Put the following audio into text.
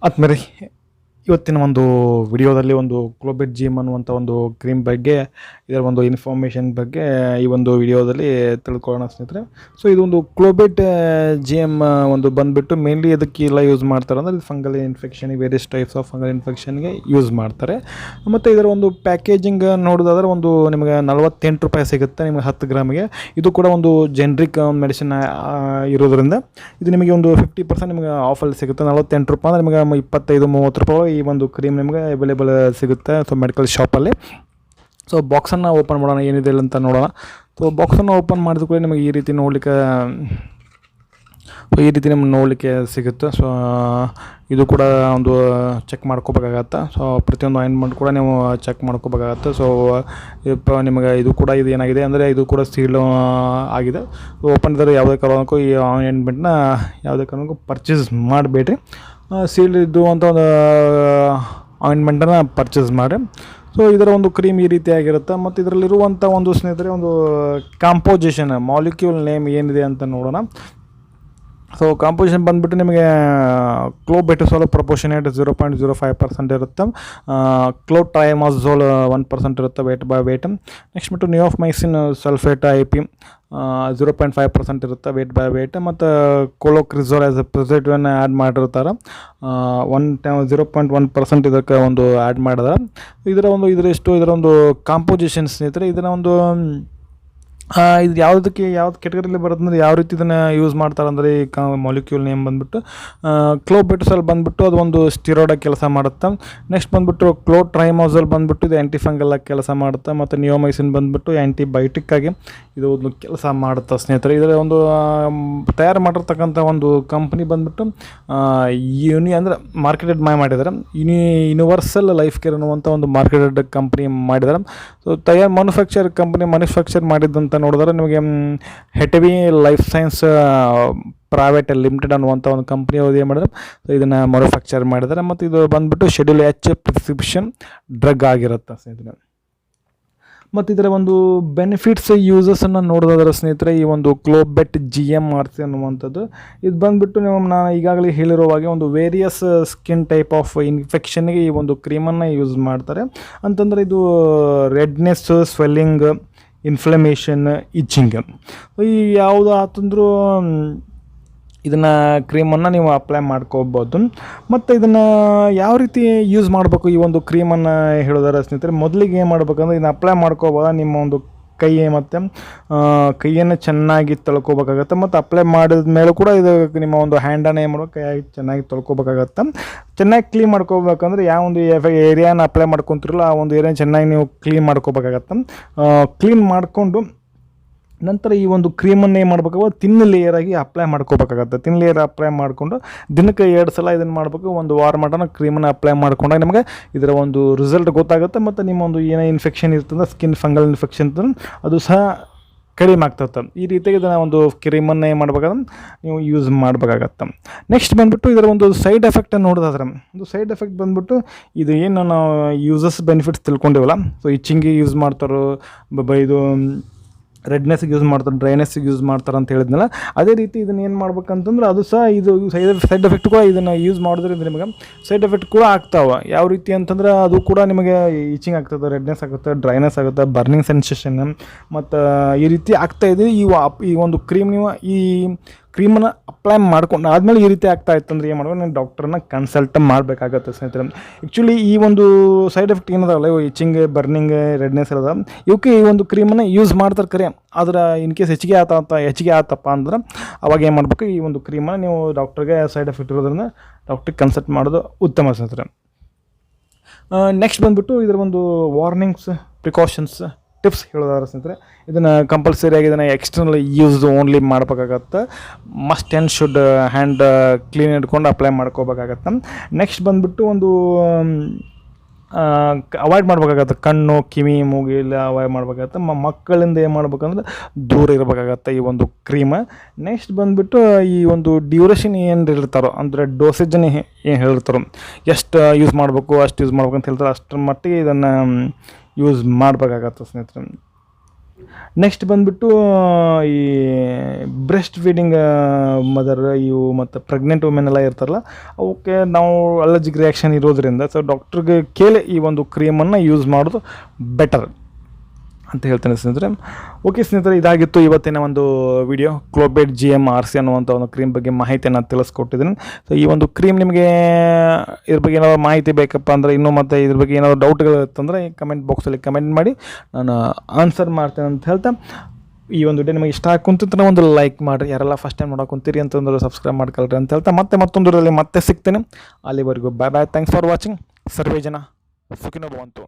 ಆದ್ಮೇಲೆ ಇವತ್ತಿನ ಒಂದು ವಿಡಿಯೋದಲ್ಲಿ ಒಂದು ಕ್ಲೋಬೆಟ್ ಜಿಮ್ ಅನ್ನುವಂಥ ಒಂದು ಕ್ರೀಮ್ ಬಗ್ಗೆ, ಇದರ ಒಂದು ಇನ್ಫಾರ್ಮೇಷನ್ ಬಗ್ಗೆ ಈ ಒಂದು ವಿಡಿಯೋದಲ್ಲಿ ತಿಳ್ಕೊಳ್ಳೋಣ ಸ್ನೇಹಿತರೆ. ಸೊ ಇದೊಂದು ಕ್ಲೋಬೆಟ್ ಜಿಮ್ ಒಂದು ಬಂದುಬಿಟ್ಟು ಮೇನ್ಲಿ ಅದಕ್ಕೆಲ್ಲ ಯೂಸ್ ಮಾಡ್ತಾರೆ ಅಂದರೆ ಇದು fungal infection, various types of fungal ಇನ್ಫೆಕ್ಷನ್ಗೆ ಯೂಸ್ ಮಾಡ್ತಾರೆ. ಮತ್ತು ಇದರ ಒಂದು ಪ್ಯಾಕೇಜಿಂಗ್ ನೋಡೋದಾದ್ರೆ ಒಂದು ನಿಮಗೆ 48 ರೂಪಾಯಿ ಸಿಗುತ್ತೆ ನಿಮಗೆ 10 ಗ್ರಾಮಿಗೆ. ಇದು ಕೂಡ ಒಂದು ಜೆನ್ರಿಕ್ ಮೆಡಿಸಿನ್ ಇರೋದ್ರಿಂದ ಇದು ನಿಮಗೆ ಒಂದು 50% ನಿಮಗೆ ಆಫಲ್ಲಿ ಸಿಗುತ್ತೆ. 48 ರೂಪಾಯಿ ಅಂದರೆ ನಿಮಗೆ 25-30 ರೂಪಾಯಿ ಈ ಒಂದು ಕ್ರೀಮ್ ನಿಮಗೆ ಅವೈಲೇಬಲ್ ಸಿಗುತ್ತೆ ಸೊ ಮೆಡಿಕಲ್ ಶಾಪಲ್ಲಿ. ಸೊ ಬಾಕ್ಸನ್ನು ಓಪನ್ ಮಾಡೋಣ, ಏನಿದೆ ಅಂತ ನೋಡೋಣ. ಸೊ ಬಾಕ್ಸನ್ನು ಓಪನ್ ಮಾಡಿದ ಕೂಡ ನಿಮಗೆ ಈ ರೀತಿ ನೋಡಲಿಕ್ಕೆ ಸಿಗುತ್ತೆ. ಸೊ ಇದು ಕೂಡ ಒಂದು ಚೆಕ್ ಮಾಡ್ಕೋಬೇಕಾಗತ್ತೆ. ಸೊ ಪ್ರತಿಯೊಂದು ಆಯಿಂಟ್ಮೆಂಟ್ ಕೂಡ ನೀವು ಚೆಕ್ ಮಾಡ್ಕೋಬೇಕಾಗತ್ತೆ. ಸೊ ನಿಮಗೆ ಇದು ಕೂಡ ಇದು ಏನಾಗಿದೆ ಅಂದರೆ ಇದು ಕೂಡ ಸೀಲ್ ಆಗಿದೆ. ಓಪನ್ ಇದ್ದರೆ ಯಾವುದೇ ಕಾರಣಕ್ಕೂ ಈ ಆಯಿಂಟ್ಮೆಂಟ್ನ ಯಾವುದೇ ಕಾರಣಕ್ಕೂ ಪರ್ಚೇಸ್ ಮಾಡಬೇಡ್ರಿ. ಸೀಲ್ ಇದ್ದು ಅಂತ ಒಂದು ಆಯಿಂಟ್ಮೆಂಟನ್ನು ಪರ್ಚೇಸ್ ಮಾಡಿ. ಸೊ ಇದರ ಒಂದು ಕ್ರೀಮ್ ಈ ರೀತಿಯಾಗಿರುತ್ತೆ. ಮತ್ತು ಇದರಲ್ಲಿರುವಂಥ ಒಂದು ಸ್ನೇಹಿತರೆ ಒಂದು ಕಾಂಪೋಸಿಷನ್ ಮಾಲಿಕ್ಯೂಲ್ ನೇಮ್ ಏನಿದೆ ಅಂತ ನೋಡೋಣ. ಸೊ ಕಾಂಪೋಸಿಷನ್ ಬಂದುಬಿಟ್ಟು ನಿಮಗೆ ಕ್ಲೋಬೆಟಸೋಲ್ ಪ್ರಪೋರ್ಷನೇಟ್ 0.05% ಇರುತ್ತೆ. ಕ್ಲೋಟ್ರೈಮಾಝೋಲ್ 1% ಇರುತ್ತೆ ವೇಟ್ ಬೈ ವೇಟ್. ನೆಕ್ಸ್ಟ್ ಬಿಟ್ಟು ನಿಯೋಫ್ಮೈಸಿನ್ ಸಲ್ಫೇಟ್ IP 0.5% ಇರುತ್ತೆ ವೇಟ್ ಬೈ ವೇಟ್. ಮತ್ತು ಕೋಲೋಕ್ರಿಝೋಲ್ ಆ್ಯಸ್ ಎ ಪ್ರಿಸರ್ವೇಟಿವ್ನ ಆ್ಯಡ್ ಮಾಡಿರ್ತಾರೆ. 0.1% ಇದಕ್ಕೆ ಒಂದು ಆ್ಯಡ್ ಮಾಡಿದ್ದಾರೆ. ಇದರ ಒಂದು ಕಾಂಪೋಸಿಷನ್ ಸ್ನೇಹಿತರೆ, ಇದರ ಒಂದು ಇದು ಯಾವ್ದು ಕೆಟಗರಿಲಿ ಬರುತ್ತೆ ಅಂದರೆ ಯಾವ ರೀತಿ ಇದನ್ನು ಯೂಸ್ ಮಾಡ್ತಾರೆ ಅಂದರೆ ಈ ಮಾಲಿಕ್ಯೂಲ್ ನೇಮ್ ಬಂದುಬಿಟ್ಟು ಕ್ಲೋಬೆಟಸೋಲ್ ಬಂದುಬಿಟ್ಟು ಅದು ಒಂದು ಸ್ಟಿರಾಯ್ಡ್ ಕೆಲಸ ಮಾಡುತ್ತೆ. ನೆಕ್ಸ್ಟ್ ಬಂದುಬಿಟ್ಟು ಕ್ಲೋಟ್ರೈಮಾಝೋಲ್ ಬಂದುಬಿಟ್ಟು ಇದು ಆ್ಯಂಟಿಫಂಗಲ್ ಆಗಿ ಕೆಲಸ ಮಾಡುತ್ತೆ. ಮತ್ತು ನಿಯೋಮೈಸಿನ್ ಬಂದುಬಿಟ್ಟು ಆ್ಯಂಟಿಬಯೋಟಿಕ್ ಆಗಿ ಇದು ಒಂದು ಕೆಲಸ ಮಾಡುತ್ತೆ ಸ್ನೇಹಿತರೆ. ಇದರ ಒಂದು ತಯಾರು ಮಾಡಿರ್ತಕ್ಕಂಥ ಒಂದು ಕಂಪ್ನಿ ಬಂದುಬಿಟ್ಟು ಅಂದರೆ ಮಾರ್ಕೆಟೆಡ್ ಮಾಡಿದ್ದಾರೆ. ಯೂನಿವರ್ಸಲ್ ಲೈಫ್ ಕೇರ್ ಅನ್ನುವಂಥ ಒಂದು ಮಾರ್ಕೆಟೆಡ್ ಕಂಪ್ನಿ ಮಾಡಿದ್ದಾರೆ. ಸೊ ಮ್ಯಾನುಫ್ಯಾಕ್ಚರ್ ಮಾಡಿದ್ದಂತ ನೋಡಿದ್ರೆ ನಿಮಗೆ ಹೆಟವಿ ಲೈಫ್ ಸೈನ್ಸ್ ಪ್ರೈವೇಟ್ ಲಿಮಿಟೆಡ್ ಅನ್ನುವಂಥ ಒಂದು ಕಂಪ್ನಿ ಅವ್ರು ಏನು ಮಾಡಿದ್ರೆ ಸೊ ಇದನ್ನು ಮ್ಯಾನುಫ್ಯಾಕ್ಚರ್ ಮಾಡಿದ್ದಾರೆ. ಮತ್ತು ಇದು ಬಂದುಬಿಟ್ಟು ಶೆಡ್ಯೂಲ್ H ಪ್ರಿಸ್ಕ್ರಿಪ್ಷನ್ ಡ್ರಗ್ ಆಗಿರುತ್ತೆ ಸ್ನೇಹಿತರೆ. ಮತ್ತು ಇದರ ಒಂದು ಬೆನಿಫಿಟ್ಸ್ ಯೂಸಸನ್ನು ನೋಡೋದಾದ್ರೆ ಸ್ನೇಹಿತರೆ, ಈ ಒಂದು ಕ್ಲೋಬೆಟ್ GMRC ಅನ್ನುವಂಥದ್ದು ಇದು ಬಂದುಬಿಟ್ಟು ನಾನು ಈಗಾಗಲೇ ಹೇಳಿರುವಾಗೆ ಒಂದು ವೇರಿಯಸ್ ಸ್ಕಿನ್ ಟೈಪ್ ಆಫ್ ಇನ್ಫೆಕ್ಷನ್ಗೆ ಈ ಒಂದು ಕ್ರೀಮನ್ನು ಯೂಸ್ ಮಾಡ್ತಾರೆ. ಅಂತಂದರೆ ಇದು ರೆಡ್ನೆಸ್, ಸ್ವೆಲ್ಲಿಂಗ್, ಇನ್ಫ್ಲಮೇಷನ್, ಇಚ್ಚಿಂಗ್ ಈ ಯಾವುದು ಆತಂದ್ರೂ ಇದನ್ನು ಕ್ರೀಮನ್ನು ನೀವು ಅಪ್ಲೈ ಮಾಡ್ಕೋಬೋದು. ಮತ್ತು ಇದನ್ನು ಯಾವ ರೀತಿ ಯೂಸ್ ಮಾಡಬೇಕು ಈ ಒಂದು ಕ್ರೀಮನ್ನು ಹೇಳೋದಾರೆ ಸ್ನೇಹಿತರೆ, ಮೊದಲಿಗೆ ಏನು ಮಾಡಬೇಕಂದ್ರೆ ಇದನ್ನು ಅಪ್ಲೈ ಮಾಡ್ಕೋಬೋದ ನಿಮ್ಮ ಒಂದು ಕೈ ಮತ್ತು ಕೈಯನ್ನು ಚೆನ್ನಾಗಿ ತೊಳ್ಕೊಬೇಕಾಗತ್ತೆ. ಮತ್ತು ಅಪ್ಲೈ ಮಾಡಿದ ಮೇಲೆ ಕೂಡ ಇದು ನಿಮ್ಮ ಒಂದು ಹ್ಯಾಂಡನ್ನು ಏನು ಮಾಡಬೇಕು, ಕೈ ಚೆನ್ನಾಗಿ ತೊಳ್ಕೊಬೇಕಾಗತ್ತೆ. ಚೆನ್ನಾಗಿ ಕ್ಲೀನ್ ಮಾಡ್ಕೋಬೇಕಂದ್ರೆ ಯಾವ ಒಂದು ಏರಿಯಾನ ಅಪ್ಲೈ ಮಾಡ್ಕೊತಿರಲ್ಲ ಆ ಒಂದು ಏರಿಯಾನ ಚೆನ್ನಾಗಿ ನೀವು ಕ್ಲೀನ್ ಮಾಡ್ಕೋಬೇಕಾಗತ್ತೆ. ಕ್ಲೀನ್ ಮಾಡಿಕೊಂಡು ನಂತರ ಈ ಒಂದು ಕ್ರೀಮನ್ನು ಏನು ಮಾಡಬೇಕು, ತಿನ್ ಲೇಯರಾಗಿ ಅಪ್ಲೈ ಮಾಡ್ಕೋಬೇಕಾಗತ್ತೆ. ತಿನ್ ಲೇಯರ್ ಅಪ್ಲೈ ಮಾಡಿಕೊಂಡು ದಿನಕ್ಕೆ 2 ಸಲ ಇದನ್ನು ಮಾಡಬೇಕು. ಒಂದು ವಾರ ಮಟನ ಕ್ರೀಮನ್ನು ಅಪ್ಲೈ ಮಾಡ್ಕೊಂಡಾಗ ನಿಮಗೆ ಇದರ ಒಂದು ರಿಸಲ್ಟ್ ಗೊತ್ತಾಗುತ್ತೆ. ಮತ್ತು ನಿಮ್ಮ ಒಂದು ಏನೇ ಇನ್ಫೆಕ್ಷನ್ ಇರ್ತದೆ, ಸ್ಕಿನ್ ಫಂಗಲ್ ಇನ್ಫೆಕ್ಷನ್ ಇರ್ತದೆ, ಅದು ಸಹ ಕಡಿಮೆ ಆಗ್ತದೆ. ಈ ರೀತಿಯಾಗಿ ಇದನ್ನು ಒಂದು ಕ್ರೀಮನ್ನು ಏನು ಮಾಡಬೇಕಾದ್ರೆ ನೀವು ಯೂಸ್ ಮಾಡಬೇಕಾಗತ್ತೆ. ನೆಕ್ಸ್ಟ್ ಬಂದುಬಿಟ್ಟು ಇದರ ಒಂದು ಸೈಡ್ ಎಫೆಕ್ಟನ್ನು ನೋಡೋದಾದ್ರೆ ಒಂದು ಸೈಡ್ ಎಫೆಕ್ಟ್ ಬಂದುಬಿಟ್ಟು ಇದು ಏನು ನಾವು ಯೂಸಸ್ ಬೆನಿಫಿಟ್ಸ್ ತಿಳ್ಕೊಂಡಿವಲ್ಲ, ಸೊ ಇಚ್ಚಿಂಗಿಗೆ ಯೂಸ್ ಮಾಡ್ತಾರೋ ಇದು ರೆಡ್ನೆಸ್ಗೆ ಯೂಸ್ ಮಾಡ್ತಾರೆ, ಡ್ರೈನೆಸ್ಗೆ ಯೂಸ್ ಮಾಡ್ತಾರೆ ಅಂತ ಹೇಳಿದ್ನಲ್ಲ, ಅದೇ ರೀತಿ ಇದನ್ನು ಏನು ಮಾಡ್ಬೇಕಂತಂದ್ರೆ ಅದು ಸಹ ಇದು ಸೈಡ್ ಎಫೆಕ್ಟ್ ಕೂಡ ಇದನ್ನು ಯೂಸ್ ಮಾಡೋದ್ರಿಂದ ನಿಮಗೆ ಸೈಡ್ ಎಫೆಕ್ಟ್ ಕೂಡ ಆಗ್ತಾವೆ. ಯಾವ ರೀತಿ ಅಂತಂದ್ರೆ ಅದು ಕೂಡ ನಿಮಗೆ ಈಚಿಂಗ್ ಆಗ್ತದೆ, ರೆಡ್ನೆಸ್ ಆಗುತ್ತೆ, ಡ್ರೈನೆಸ್ ಆಗುತ್ತೆ, ಬರ್ನಿಂಗ್ ಸೆನ್ಸೇಷನ್ ಮತ್ತು ಈ ರೀತಿ ಆಗ್ತಾಯಿದೆ. ಈ ಒಂದು ಕ್ರೀಮ್ ನೀವು ಈ ಕ್ರೀಮನ್ನು ಅಪ್ಲೈ ಮಾಡ್ಕೊಂಡು ಆದಮೇಲೆ ಈ ರೀತಿ ಆಗ್ತಾ ಇತ್ತಂದ್ರೆ ಏನು ಮಾಡಬೇಕು, ನಾನು ಡಾಕ್ಟ್ರನ್ನ ಕನ್ಸಲ್ಟ್ ಮಾಡಬೇಕಾಗತ್ತೆ ಸ್ನೇಹಿತರೆ. ಆ್ಯಕ್ಚುಲಿ ಈ ಒಂದು ಸೈಡ್ ಎಫೆಕ್ಟ್ ಏನದಲ್ಲ, ಇಚಿಂಗ್, ಬರ್ನಿಂಗ್, ರೆಡ್ನೆಸ್ ಇರೋದ ಇವಕ್ಕೆ ಈ ಒಂದು ಕ್ರೀಮನ್ನು ಯೂಸ್ ಮಾಡ್ತಾರೆ ಕರೆ. ಆದರೆ ಇನ್ ಕೇಸ್ ಹೆಚ್ಚಿಗೆ ಆತಪ್ಪ ಅಂದ್ರೆ ಅವಾಗ ಏನು ಮಾಡಬೇಕು, ಈ ಒಂದು ಕ್ರೀಮನ್ನು ನೀವು ಡಾಕ್ಟ್ರಿಗೆ ಸೈಡ್ ಎಫೆಕ್ಟ್ ಇರೋದ್ರಿಂದ ಡಾಕ್ಟ್ರಿಗೆ ಕನ್ಸಲ್ಟ್ ಮಾಡೋದು ಉತ್ತಮ ಸ್ನೇಹಿತರೆ. ನೆಕ್ಸ್ಟ್ ಬಂದುಬಿಟ್ಟು ಇದರ ಒಂದು ವಾರ್ನಿಂಗ್ಸ್, ಪ್ರಿಕಾಷನ್ಸ್, ಟಿಪ್ಸ್ ಹೇಳೋದಾದ್ರೆ ಸ್ನೇಹಿತರೆ, ಇದನ್ನು ಕಂಪಲ್ಸರಿಯಾಗಿ ಇದನ್ನು ಎಕ್ಸ್ಟರ್ನಲ್ ಯೂಸ್ ಓನ್ಲಿ ಮಾಡಬೇಕಾಗತ್ತೆ. Must and should hand clean ಇಟ್ಕೊಂಡು ಅಪ್ಲೈ ಮಾಡ್ಕೋಬೇಕಾಗತ್ತೆ. ನೆಕ್ಸ್ಟ್ ಬಂದುಬಿಟ್ಟು ಒಂದು ಅವಾಯ್ಡ್ ಮಾಡಬೇಕಾಗತ್ತೆ, ಕಣ್ಣು, ಕಿವಿ, ಮೂಗು ಇಲ್ಲ ಅವಾಯ್ಡ್ ಮಾಡಬೇಕಾಗತ್ತೆ. ಮಕ್ಕಳಿಂದ ಏನು ಮಾಡ್ಬೇಕಂದ್ರೆ ದೂರ ಇರಬೇಕಾಗತ್ತೆ ಈ ಒಂದು ಕ್ರೀಮ್. ನೆಕ್ಸ್ಟ್ ಬಂದುಬಿಟ್ಟು ಈ ಒಂದು ಡ್ಯೂರೇಷನ್ ಏನು ಹೇಳ್ತಾರೋ ಅಂದರೆ ಡೋಸೇಜನ್ನು ಏನು ಹೇಳಿರ್ತಾರೋ, ಎಷ್ಟು ಯೂಸ್ ಮಾಡಬೇಕು ಅಷ್ಟು ಯೂಸ್ ಮಾಡ್ಬೇಕು ಅಂತ ಹೇಳ್ತಾರೆ, ಅಷ್ಟರ ಮಟ್ಟಿಗೆ ಇದನ್ನು ಯೂಸ್ ಮಾಡಬೇಕಾಗತ್ತೆ ಸ್ನೇಹಿತರೆ. ನೆಕ್ಸ್ಟ್ ಬಂದುಬಿಟ್ಟು ಈ ಬ್ರೆಸ್ಟ್ ಫೀಡಿಂಗ್ ಮದರ್ ಇವು ಮತ್ತು ಪ್ರೆಗ್ನೆಂಟ್ ವುಮೆನ್ ಎಲ್ಲ ಇರ್ತಾರಲ್ಲ, ಅವಕ್ಕೆ ನಾವು ಅಲರ್ಜಿಕ್ ರಿಯಾಕ್ಷನ್ ಇರೋದ್ರಿಂದ ಸೊ ಡಾಕ್ಟ್ರಿಗೆ ಕೇಳಿ ಈ ಒಂದು ಕ್ರೀಮನ್ನು ಯೂಸ್ ಮಾಡೋದು ಬೆಟರ್ ಅಂತ ಹೇಳ್ತೇನೆ ಸ್ನೇಹಿತರೆ. ಓಕೆ ಸ್ನೇಹಿತರೆ, ಇದಾಗಿತ್ತು ಇವತ್ತಿನ ಒಂದು ವಿಡಿಯೋ. ಕ್ಲೋಬೆಟ್ GMRC ಅನ್ನುವಂಥ ಒಂದು ಕ್ರೀಮ್ ಬಗ್ಗೆ ಮಾಹಿತಿಯನ್ನು ತಿಳಿಸ್ಕೊಟ್ಟಿದ್ದೀನಿ. ಸೊ ಈ ಒಂದು ಕ್ರೀಮ್ ನಿಮಗೆ ಇದ್ರ ಬಗ್ಗೆ ಏನಾದರೂ ಮಾಹಿತಿ ಬೇಕಪ್ಪ ಅಂದರೆ, ಇನ್ನೂ ಮತ್ತು ಇದ್ರ ಬಗ್ಗೆ ಏನಾದರೂ ಡೌಟ್ಗಳು ಇತ್ತಂದರೆ ಕಮೆಂಟ್ ಬಾಕ್ಸಲ್ಲಿ ಕಮೆಂಟ್ ಮಾಡಿ, ನಾನು ಆನ್ಸರ್ ಮಾಡ್ತೇನೆ ಅಂತ ಹೇಳ್ತಾ, ಈ ಒಂದು ವಿಡಿಯೋ ನಿಮಗೆ ಇಷ್ಟ ಕುಂತಿದ್ರೆ ಒಂದು ಲೈಕ್ ಮಾಡಿರಿ. ಯಾರೆಲ್ಲ ಫಸ್ಟ್ ಟೈಮ್ ನೋಡೋಕೆ ಕುಂತೀರಿ ಅಂತಂದ್ರೆ ಸಬ್ಸ್ಕ್ರೈಬ್ ಮಾಡ್ಕೊಳ್ರಿ ಅಂತ ಹೇಳ್ತಾ, ಮತ್ತೊಂದು ವಿಡಿಯೋದಲ್ಲಿ ಮತ್ತೆ ಸಿಗ್ತೇನೆ. ಅಲ್ಲಿವರೆಗೂ bye bye. Thanks for watching. ಸರ್ವೇ ಜನ ಸುಖಿನೋ ಭವಂತು.